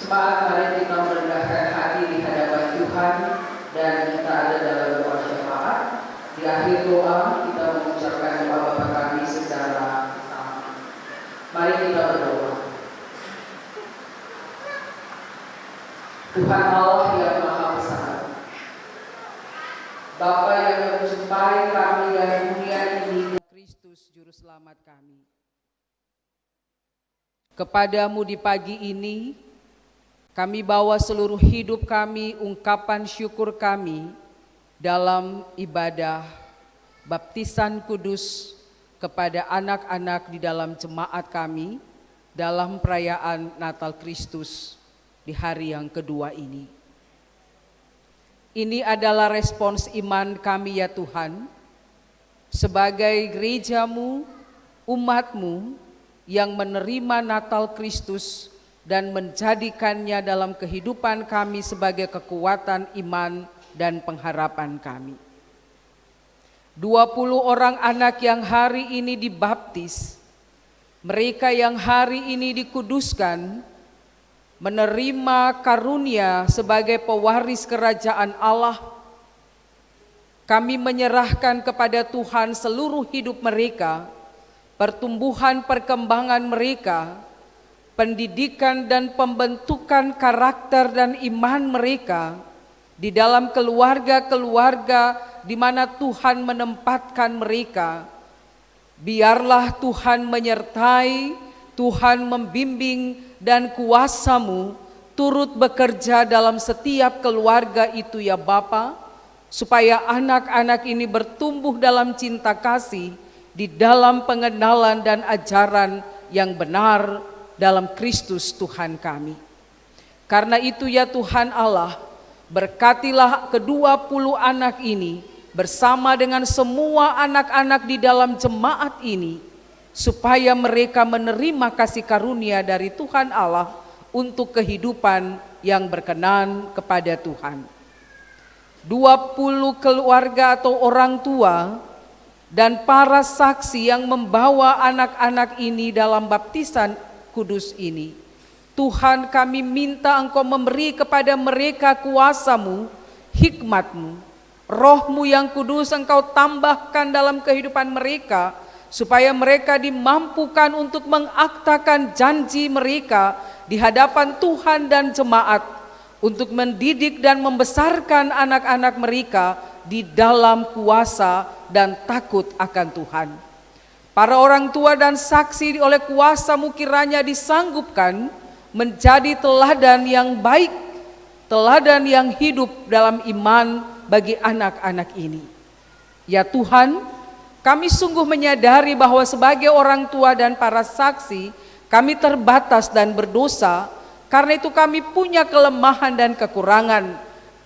Jemaat, mari kita merendahkan hati di hadapan Tuhan dan kita ada dalam doa syafaat. Di akhir doa kita mengucapkan doa Bapa kami secara bersama. Mari kita berdoa. Tuhan Allah yang Maha Besar, Bapa yang menjumpai kami dari dunia ini, Kristus Juru Selamat kami. Kepadamu di pagi ini, kami bawa seluruh hidup kami, ungkapan syukur kami dalam ibadah baptisan kudus kepada anak-anak di dalam jemaat kami dalam perayaan Natal Kristus di hari yang kedua ini. Ini adalah respons iman kami ya Tuhan, sebagai gereja-Mu, umat-Mu yang menerima Natal Kristus dan menjadikannya dalam kehidupan kami sebagai kekuatan iman dan pengharapan kami. 20 orang anak yang hari ini dibaptis, mereka yang hari ini dikuduskan, menerima karunia sebagai pewaris kerajaan Allah. Kami menyerahkan kepada Tuhan seluruh hidup mereka, pertumbuhan perkembangan mereka, pendidikan dan pembentukan karakter dan iman mereka di dalam keluarga-keluarga di mana Tuhan menempatkan mereka. Biarlah Tuhan menyertai, Tuhan membimbing, dan kuasa-Mu turut bekerja dalam setiap keluarga itu ya Bapa, supaya anak-anak ini bertumbuh dalam cinta kasih di dalam pengenalan dan ajaran yang benar dalam Kristus Tuhan kami. Karena itu ya Tuhan Allah, berkatilah ke-20 anak ini bersama dengan semua anak-anak di dalam jemaat ini, supaya mereka menerima kasih karunia dari Tuhan Allah untuk kehidupan yang berkenan kepada Tuhan. 20 keluarga atau orang tua dan para saksi yang membawa anak-anak ini dalam baptisan kudus ini, Tuhan kami minta Engkau memberi kepada mereka kuasa-Mu, hikmat-Mu, Roh-Mu yang kudus Engkau tambahkan dalam kehidupan mereka, supaya mereka dimampukan untuk mengaktakan janji mereka di hadapan Tuhan dan jemaat, untuk mendidik dan membesarkan anak-anak mereka di dalam kuasa dan takut akan Tuhan. Para orang tua dan saksi oleh kuasa-Mu kiranya disanggupkan menjadi teladan yang baik, teladan yang hidup dalam iman bagi anak-anak ini. Ya Tuhan, kami sungguh menyadari bahwa sebagai orang tua dan para saksi, kami terbatas dan berdosa, karena itu kami punya kelemahan dan kekurangan.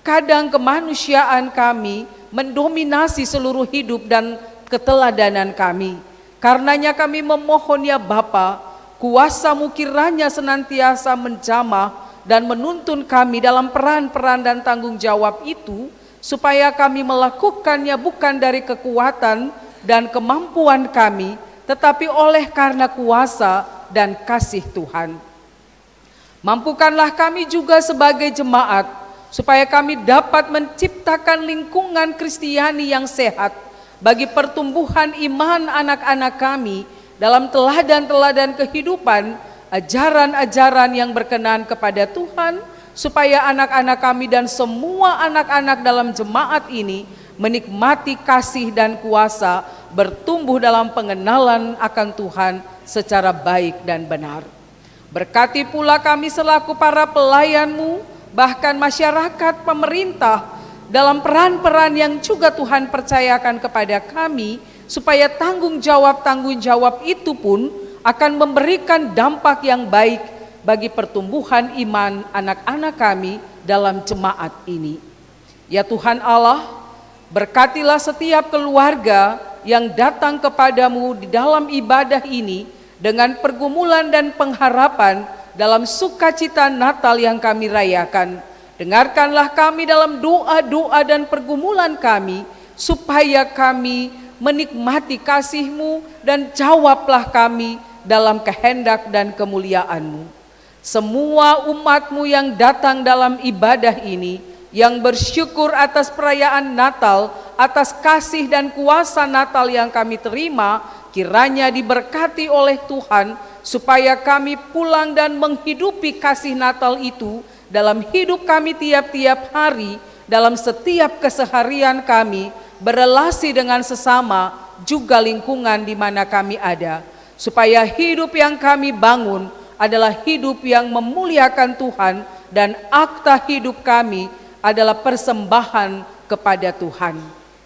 Kadang kemanusiaan kami mendominasi seluruh hidup dan keteladanan kami. Karenanya kami memohon ya Bapa, kuasa-Mu kiranya senantiasa menjamah dan menuntun kami dalam peran-peran dan tanggung jawab itu, supaya kami melakukannya bukan dari kekuatan dan kemampuan kami, tetapi oleh karena kuasa dan kasih Tuhan. Mampukanlah kami juga sebagai jemaat, supaya kami dapat menciptakan lingkungan Kristiani yang sehat bagi pertumbuhan iman anak-anak kami dalam teladan-teladan kehidupan, ajaran-ajaran yang berkenan kepada Tuhan, supaya anak-anak kami dan semua anak-anak dalam jemaat ini menikmati kasih dan kuasa bertumbuh dalam pengenalan akan Tuhan secara baik dan benar. Berkati pula kami selaku para pelayan-Mu, bahkan masyarakat, pemerintah, dalam peran-peran yang juga Tuhan percayakan kepada kami, supaya tanggung jawab itu pun akan memberikan dampak yang baik bagi pertumbuhan iman anak-anak kami dalam jemaat ini. Ya Tuhan Allah, berkatilah setiap keluarga yang datang kepadamu di dalam ibadah ini dengan pergumulan dan pengharapan dalam sukacita Natal yang kami rayakan. Dengarkanlah kami dalam doa-doa dan pergumulan kami, supaya kami menikmati kasih-Mu, dan jawablah kami dalam kehendak dan kemuliaan-Mu. Semua umat-Mu yang datang dalam ibadah ini, yang bersyukur atas perayaan Natal, atas kasih dan kuasa Natal yang kami terima, kiranya diberkati oleh Tuhan, supaya kami pulang dan menghidupi kasih Natal itu dalam hidup kami tiap-tiap hari, dalam setiap keseharian kami, berelasi dengan sesama, juga lingkungan di mana kami ada, supaya hidup yang kami bangun adalah hidup yang memuliakan Tuhan, dan akta hidup kami adalah persembahan kepada Tuhan.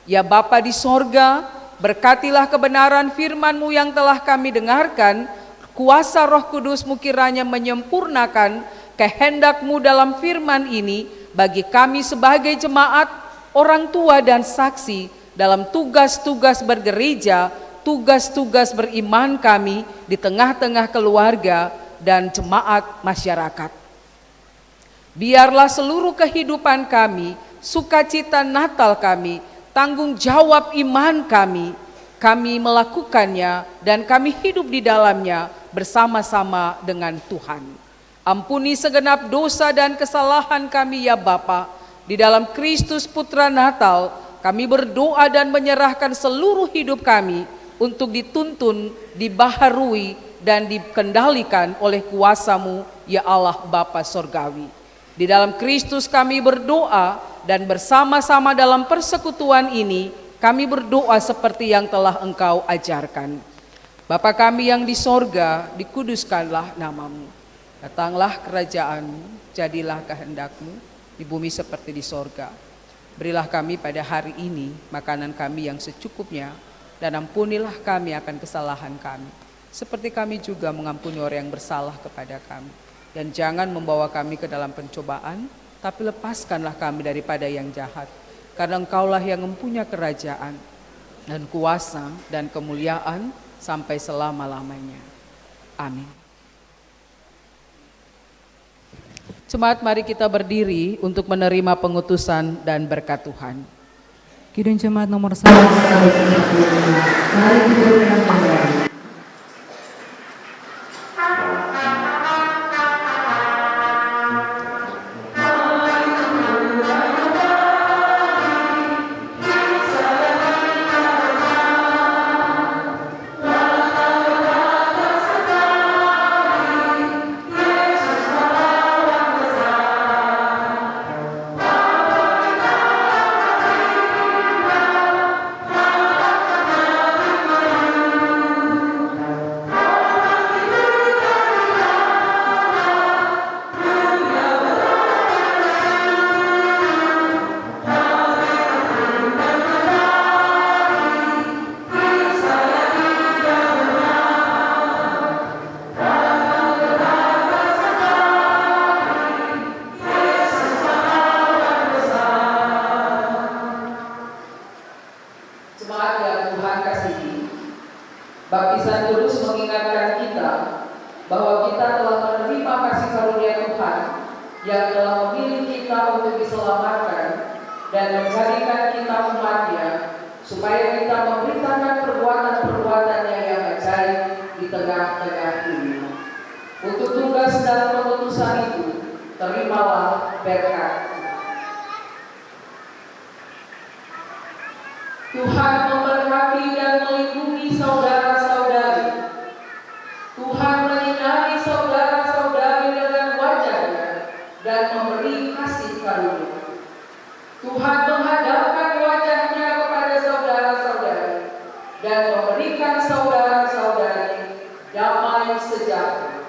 Ya Bapa di sorga, berkatilah kebenaran firman-Mu yang telah kami dengarkan, kuasa Roh Kudus-Mu kiranya menyempurnakan kehendak-Mu dalam firman ini bagi kami sebagai jemaat, orang tua dan saksi dalam tugas-tugas bergereja, tugas-tugas beriman kami di tengah-tengah keluarga dan jemaat masyarakat. Biarlah seluruh kehidupan kami, sukacita Natal kami, tanggung jawab iman kami melakukannya dan kami hidup di dalamnya bersama-sama dengan Tuhan. Ampuni segenap dosa dan kesalahan kami ya Bapa. Di dalam Kristus Putra Natal, kami berdoa dan menyerahkan seluruh hidup kami untuk dituntun, dibaharui, dan dikendalikan oleh kuasa-Mu, ya Allah Bapa Sorgawi. Di dalam Kristus kami berdoa, dan bersama-sama dalam persekutuan ini, kami berdoa seperti yang telah Engkau ajarkan. Bapa kami yang di sorga, dikuduskanlah nama-Mu. Datanglah kerajaan-Mu, jadilah kehendak-Mu, di bumi seperti di sorga. Berilah kami pada hari ini makanan kami yang secukupnya, dan ampunilah kami akan kesalahan kami, seperti kami juga mengampuni orang yang bersalah kepada kami. Dan jangan membawa kami ke dalam pencobaan, tapi lepaskanlah kami daripada yang jahat. Karena Engkaulah yang mempunyai kerajaan dan kuasa dan kemuliaan sampai selama-lamanya. Amin. Jemaat, mari kita berdiri untuk menerima pengutusan dan berkat Tuhan. Kidung Jemaat nomor 1 sampai 35. Mari kita ulang kembali. Baptisan Kudus mengingatkan kita bahwa kita telah menerima kasih karunia Tuhan yang telah memilih kita untuk diselamatkan dan menjadikan kita umat-Nya, supaya kita memberitakan perbuatan-perbuatannya yang ajaib di tengah-tengah dunia. Untuk tugas dan pengutusan itu, terimalah berkat. Tuhan memberkati dan melindungi saudara-saudari. Tuhan menyinari saudara-saudari dengan wajah-Nya dan memberi kasih karunia. Tuhan menghadapkan wajah-Nya kepada saudara-saudari dan damai sejahtera.